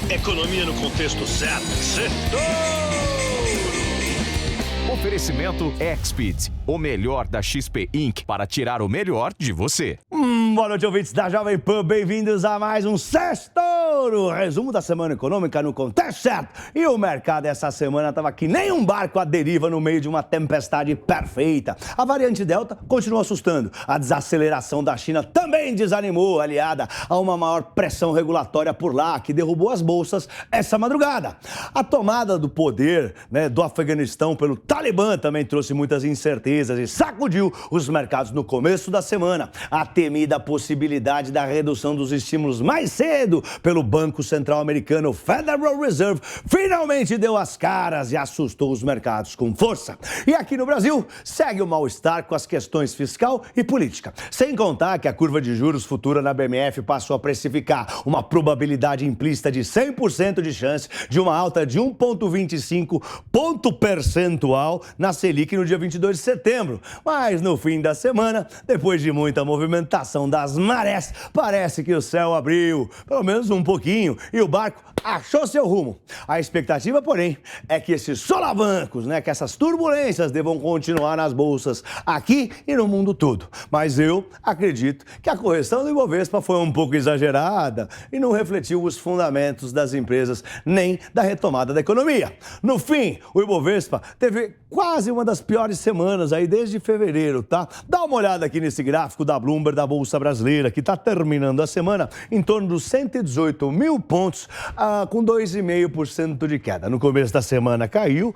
Economia no contexto certo. Certo! Oferecimento Exped, o melhor da XP Inc. para tirar o melhor de você. Boa noite, ouvintes da Jovem Pan. Bem-vindos a mais um Sextouro. Resumo da semana econômica no contexto certo. E o mercado essa semana estava que nem um barco à deriva no meio de uma tempestade perfeita. A variante Delta continua assustando. A desaceleração da China também desanimou, aliada a uma maior pressão regulatória por lá, que derrubou as bolsas essa madrugada. A tomada do poder, do Afeganistão pelo Talibã também trouxe muitas incertezas e sacudiu os mercados no começo da semana. A temida possibilidade da redução dos estímulos mais cedo pelo Banco Central Americano, Federal Reserve, finalmente deu as caras e assustou os mercados com força. E aqui no Brasil, segue o mal-estar com as questões fiscal e política. Sem contar que a curva de juros futura na BMF passou a precificar uma probabilidade implícita de 100% de chance de uma alta de 1,25 ponto percentual na Selic no dia 22 de setembro. Mas no fim da semana, depois de muita movimentação das marés, parece que o céu abriu, pelo menos um pouquinho, e o barco achou seu rumo. A expectativa, porém, é que esses solavancos, que essas turbulências devam continuar nas bolsas aqui e no mundo todo. Mas eu acredito que a correção do Ibovespa foi um pouco exagerada e não refletiu os fundamentos das empresas nem da retomada da economia. No fim, o Ibovespa teve quase uma das piores semanas aí desde fevereiro, tá? Dá uma olhada aqui nesse gráfico da Bloomberg da Bolsa Brasileira, que está terminando a semana em torno dos 118 mil pontos, com 2,5% de queda. No começo da semana caiu,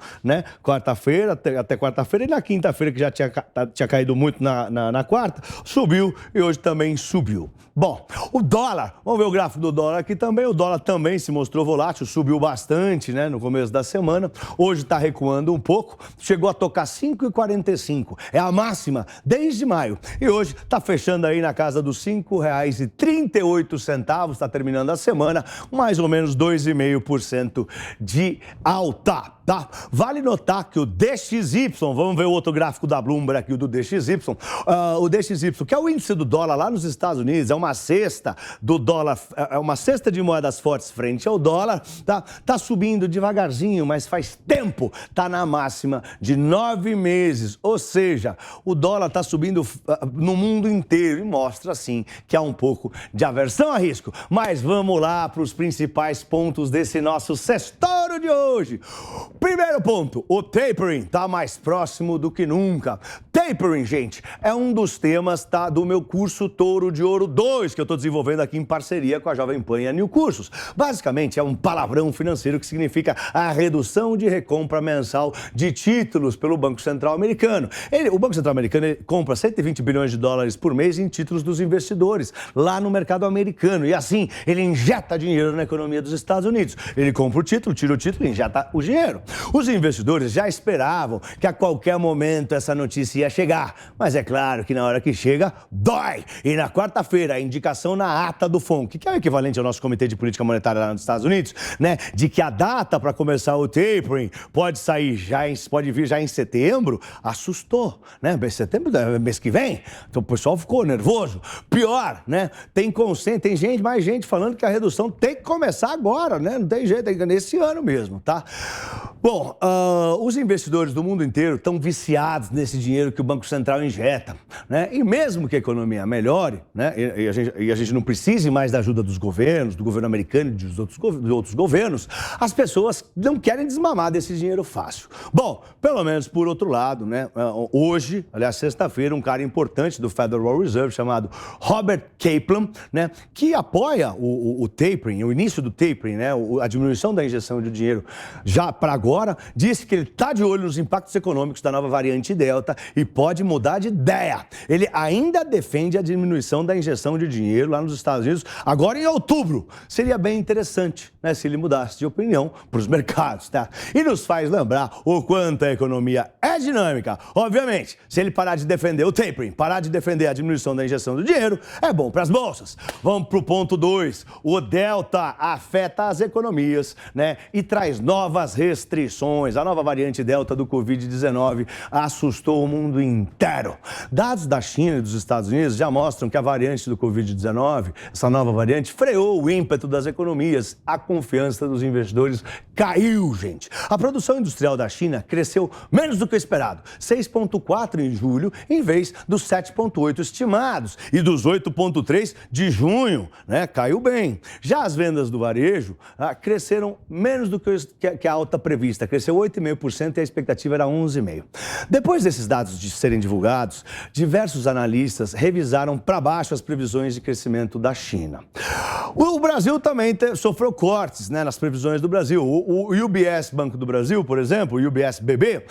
quarta-feira, até quarta-feira, e na quinta-feira, que já tinha caído muito na quarta, subiu e hoje também subiu. Bom, o dólar, vamos ver o gráfico do dólar aqui também. O dólar também se mostrou volátil, subiu bastante, no começo da semana. Hoje está recuando um pouco, chegou a tocar 5,45. É a máxima desde maio. E hoje está fechando aí na casa dos R$ 5,38. Está terminando a semana, mais ou menos 2,5% de alta. Tá? Vale notar que o DXY, vamos ver o outro gráfico da Bloomberg aqui, o do DXY. O DXY, que é o índice do dólar lá nos Estados Unidos, é uma cesta do dólar, é uma cesta de moedas fortes frente ao dólar, tá subindo devagarzinho, mas faz tempo, tá na máxima de 9 meses. Ou seja, o dólar tá subindo no mundo inteiro e mostra, assim, que há um pouco de aversão a risco. Mas vamos lá para os principais pontos desse nosso Sextouro de hoje. Primeiro ponto, o tapering está mais próximo do que nunca. Tapering, gente, é um dos temas do meu curso Touro de Ouro 2, que eu estou desenvolvendo aqui em parceria com a Jovem Pan e a New Cursos. Basicamente, é um palavrão financeiro que significa a redução de recompra mensal de títulos pelo Banco Central Americano. O Banco Central Americano compra 120 bilhões de dólares por mês em títulos dos investidores lá no mercado americano. E assim, ele injeta dinheiro na economia dos Estados Unidos. Ele compra o título, tira o título e injeta o dinheiro. Os investidores já esperavam que a qualquer momento essa notícia ia chegar, mas é claro que na hora que chega, dói. E na quarta-feira, a indicação na ata do FONC, que é o equivalente ao nosso Comitê de Política Monetária lá nos Estados Unidos, de que a data para começar o tapering pode vir já em setembro, assustou, Setembro, mês que vem, então o pessoal ficou nervoso. Pior, tem mais gente falando que a redução tem que começar agora, não tem jeito, tem que nesse ano mesmo, tá? Bom, os investidores do mundo inteiro estão viciados nesse dinheiro que o Banco Central injeta, E mesmo que a economia melhore, e a gente não precise mais da ajuda dos governos, do governo americano e dos outros governos, as pessoas não querem desmamar desse dinheiro fácil. Bom, pelo menos por outro lado, hoje, aliás, sexta-feira, um cara importante do Federal Reserve chamado Robert Kaplan, que apoia o tapering, o início do tapering, a diminuição da injeção de dinheiro já para agora, disse que ele está de olho nos impactos econômicos da nova variante Delta e pode mudar de ideia. Ele ainda defende a diminuição da injeção de dinheiro lá nos Estados Unidos, agora em outubro. Seria bem interessante, se ele mudasse de opinião para os mercados, tá? E nos faz lembrar o quanto a economia é dinâmica. Obviamente, se ele parar de defender o tapering, parar de defender a diminuição da injeção do dinheiro, é bom para as bolsas. Vamos para o ponto 2. O Delta afeta as economias, e traz novas restrições. A nova variante Delta do Covid-19 assustou o mundo inteiro. Dados da China e dos Estados Unidos já mostram que a variante do Covid-19, essa nova variante, freou o ímpeto das economias. A confiança dos investidores caiu, gente. A produção industrial da China cresceu menos do que o esperado, 6,4 em julho, em vez dos 7,8 estimados e dos 8,3 de junho, né? Caiu bem. Já as vendas do varejo cresceram menos do que a alta prevista, cresceu 8,5% e a expectativa era 11,5%. Depois desses dados de serem divulgados, diversos analistas revisaram para baixo as previsões de crescimento da China. O Brasil também sofreu cortes, né, nas previsões do Brasil. O UBS Banco do Brasil, por exemplo, o UBS BB,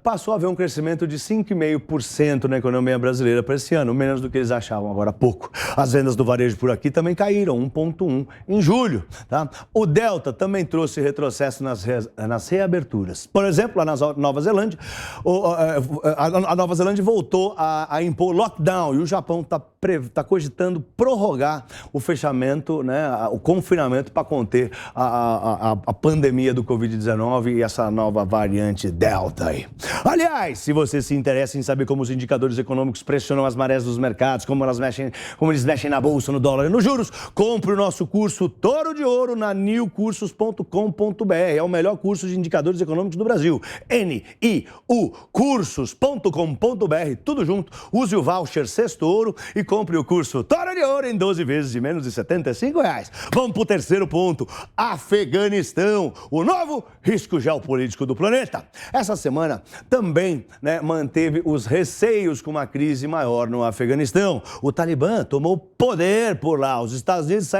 passou a ver um crescimento de 5,5% na economia brasileira para esse ano, menos do que eles achavam agora há pouco. As vendas do varejo por aqui também caíram, 1,1% em julho. Tá? O Delta também trouxe retrocesso nas reaberturas. Por exemplo, lá na Nova Zelândia, a Nova Zelândia voltou a impor lockdown e o Japão está cogitando prorrogar o fechamento, né, o confinamento para conter a pandemia do Covid-19 e essa nova variante Delta aí. Aliás, se você se interessa em saber como os indicadores econômicos pressionam as marés dos mercados, como eles mexem na bolsa, no dólar e nos juros, compre o nosso curso Toro de Ouro na newcursos.com.br. É o melhor curso de indicadores econômicos do Brasil. NIU cursos.com.br, tudo junto. Use o voucher Sexto Ouro e compre o curso Toro de Ouro em 12 vezes de menos de R$75. Vamos para o terceiro ponto. Afeganistão, o novo risco geopolítico do planeta. Essa semana também, né, manteve os receios com uma crise maior no Afeganistão. O Talibã tomou poder por lá. Os Estados Unidos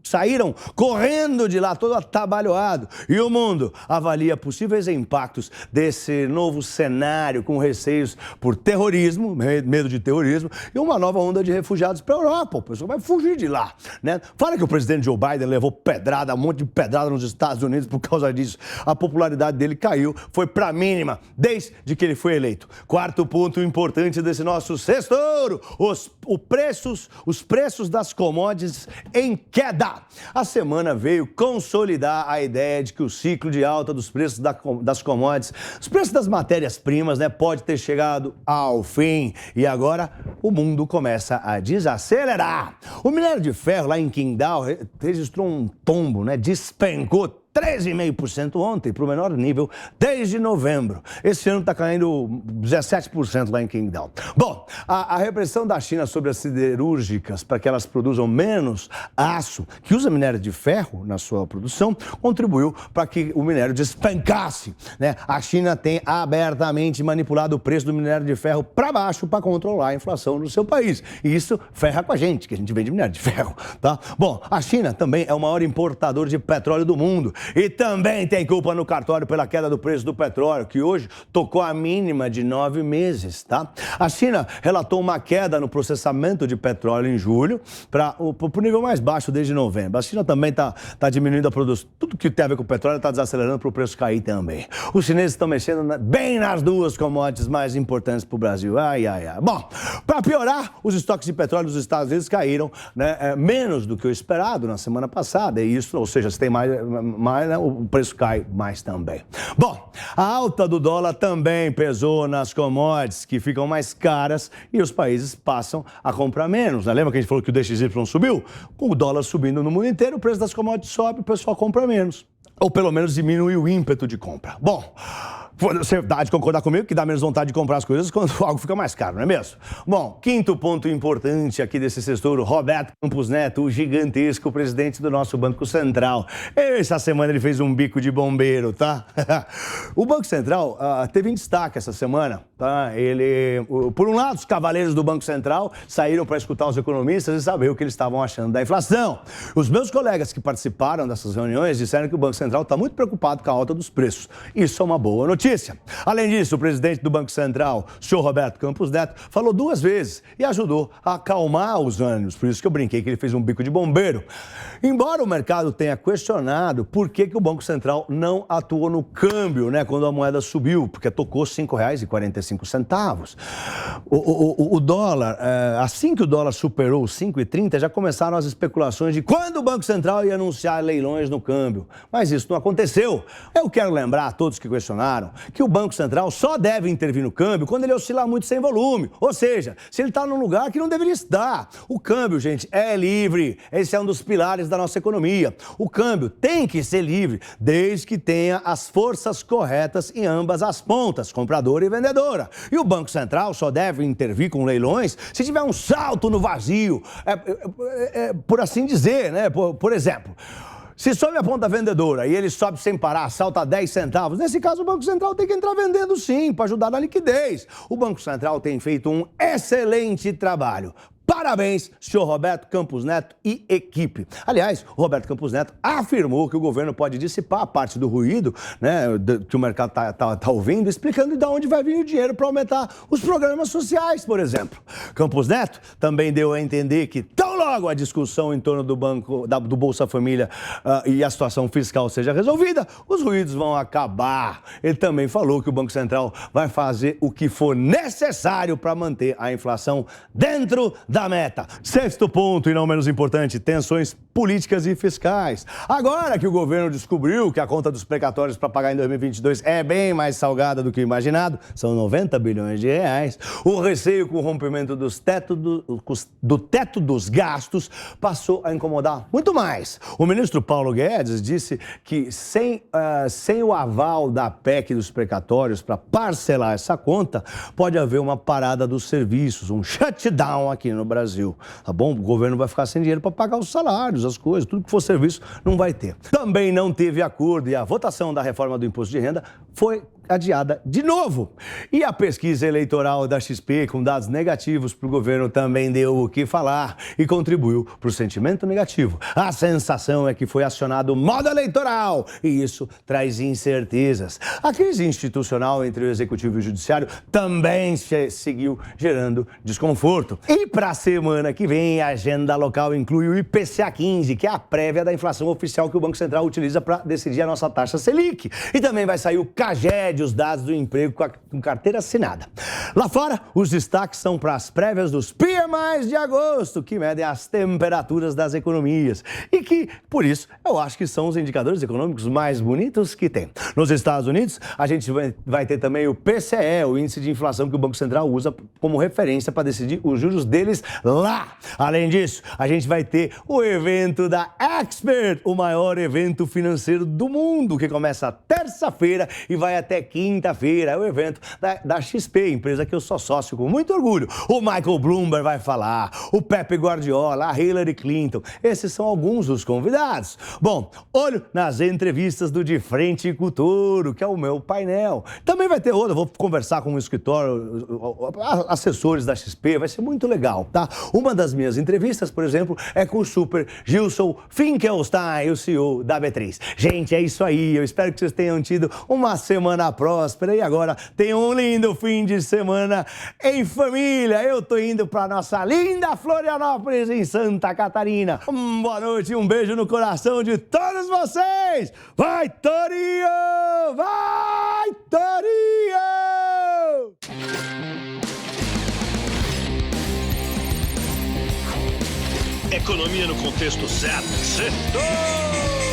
saíram correndo de lá, todo atabalhoado. E o mundo avalia possíveis impactos desse novo cenário com receios por terrorismo, medo de terrorismo, e uma nova onda de refugiados para a Europa. O pessoal vai fugir de lá, né? Fala que o presidente Joe Biden levou pedrada, um monte de pedrada nos Estados Unidos por causa disso. A popularidade dele caiu, foi para a mínima, desde que ele foi eleito. Quarto ponto importante desse nosso Sexto Ouro, os preços das commodities em queda. A semana veio consolidar a ideia de que o ciclo de alta dos preços das commodities, os preços das matérias-primas, né, pode ter chegado ao fim. E agora o mundo começa a desacelerar. O minério de ferro lá em Qingdao registrou um tombo, né, despencou 13,5% ontem, para o menor nível desde novembro. Esse ano está caindo 17% lá em Qingdao. Bom, a repressão da China sobre as siderúrgicas para que elas produzam menos aço, que usa minério de ferro na sua produção, contribuiu para que o minério despencasse, né? A China tem abertamente manipulado o preço do minério de ferro para baixo para controlar a inflação no seu país. E isso ferra com a gente, que a gente vende minério de ferro, tá? Bom, a China também é o maior importador de petróleo do mundo. E também tem culpa no cartório pela queda do preço do petróleo, que hoje tocou a mínima de 9 meses, tá? A China relatou uma queda no processamento de petróleo em julho para o nível mais baixo desde novembro. A China também está diminuindo a produção. Tudo que tem a ver com o petróleo está desacelerando para o preço cair também. Os chineses estão mexendo bem nas duas commodities mais importantes para o Brasil. Ai, ai, ai. Bom, para piorar, os estoques de petróleo dos Estados Unidos caíram, né, menos do que o esperado na semana passada. E isso, ou seja, se tem mais, né, o preço cai mais também. Bom, a alta do dólar também pesou nas commodities, que ficam mais caras e os países passam a comprar menos, né? Lembra que a gente falou que o DXY subiu? Com o dólar subindo no mundo inteiro, o preço das commodities sobe, o pessoal compra menos. Ou pelo menos diminui o ímpeto de compra. Bom, você dá de concordar comigo que dá menos vontade de comprar as coisas quando algo fica mais caro, não é mesmo? Bom, quinto ponto importante aqui desse sexto, Roberto Campos Neto, o gigantesco presidente do nosso Banco Central. Essa semana ele fez um bico de bombeiro, tá? O Banco Central teve em destaque essa semana, tá? Por um lado, os cavaleiros do Banco Central saíram para escutar os economistas e saber o que eles estavam achando da inflação. Os meus colegas que participaram dessas reuniões disseram que o Banco Central está muito preocupado com a alta dos preços. Isso é uma boa notícia. Além disso, o presidente do Banco Central, o senhor Roberto Campos Neto, falou 2 vezes e ajudou a acalmar os ânimos. Por isso que eu brinquei que ele fez um bico de bombeiro. Embora o mercado tenha questionado por que o Banco Central não atuou no câmbio, né, quando a moeda subiu, porque tocou R$ 5,45. 95 centavos. O dólar, assim que o dólar superou os 5,30, já começaram as especulações de quando o Banco Central ia anunciar leilões no câmbio. Mas isso não aconteceu. Eu quero lembrar a todos que questionaram que o Banco Central só deve intervir no câmbio quando ele oscilar muito sem volume. Ou seja, se ele está num lugar que não deveria estar. O câmbio, gente, é livre. Esse é um dos pilares da nossa economia. O câmbio tem que ser livre, desde que tenha as forças corretas em ambas as pontas, compradora e vendedora. E o Banco Central só deve intervir com leilões se tiver um salto no vazio, por assim dizer, né? Por exemplo, se sobe a ponta vendedora e ele sobe sem parar, salta 10 centavos, nesse caso o Banco Central tem que entrar vendendo sim, para ajudar na liquidez. O Banco Central tem feito um excelente trabalho. Parabéns, senhor Roberto Campos Neto e equipe. Aliás, o Roberto Campos Neto afirmou que o governo pode dissipar a parte do ruído, né, que o mercado tá ouvindo, explicando de onde vai vir o dinheiro para aumentar os programas sociais, por exemplo. Campos Neto também deu a entender que tão logo a discussão em torno do do Bolsa Família e a situação fiscal seja resolvida, os ruídos vão acabar. Ele também falou que o Banco Central vai fazer o que for necessário para manter a inflação dentro da meta. Sexto ponto, e não menos importante, tensões políticas e fiscais. Agora que o governo descobriu que a conta dos precatórios para pagar em 2022 é bem mais salgada do que imaginado, são 90 bilhões de reais, o receio com o rompimento do teto dos gastos passou a incomodar muito mais. O ministro Paulo Guedes disse que sem o aval da PEC dos precatórios para parcelar essa conta, pode haver uma parada dos serviços, um shutdown aqui no Brasil, tá bom? O governo vai ficar sem dinheiro para pagar os salários, as coisas, tudo que for serviço não vai ter. Também não teve acordo e a votação da reforma do imposto de renda foi adiada de novo. E a pesquisa eleitoral da XP, com dados negativos para o governo, também deu o que falar e contribuiu para o sentimento negativo. A sensação é que foi acionado o modo eleitoral e isso traz incertezas. A crise institucional entre o Executivo e o Judiciário também seguiu gerando desconforto. E para a semana que vem, a agenda local inclui o IPCA 15, que é a prévia da inflação oficial que o Banco Central utiliza para decidir a nossa taxa Selic. E também vai sair o CAGED, os dados do emprego com carteira assinada. Lá fora, os destaques são para as prévias dos PMIs de agosto, que medem as temperaturas das economias. E que, por isso, eu acho que são os indicadores econômicos mais bonitos que tem. Nos Estados Unidos, a gente vai ter também o PCE, o índice de inflação que o Banco Central usa como referência para decidir os juros deles lá. Além disso, a gente vai ter o evento da Expert, o maior evento financeiro do mundo, que começa terça-feira e vai até quinta-feira. É o evento da XP, empresa que eu sou sócio com muito orgulho. O Michael Bloomberg vai falar, o Pepe Guardiola, a Hillary Clinton. Esses são alguns dos convidados. Bom, olho nas entrevistas do De Frente com o Touro, que é o meu painel. Também vai ter outro, eu vou conversar com o escritório, assessores da XP, vai ser muito legal, tá? Uma das minhas entrevistas, por exemplo, é com o super Gilson Finkelstein, o CEO da B3. Gente, é isso aí. Eu espero que vocês tenham tido uma semana próspera e agora tenham um lindo fim de semana em família. Eu tô indo para nossa linda Florianópolis, em Santa Catarina. Boa noite e um beijo no coração de todos vocês. Vai, Torinho! Vai, Torinho! Economia no contexto certo. Certo!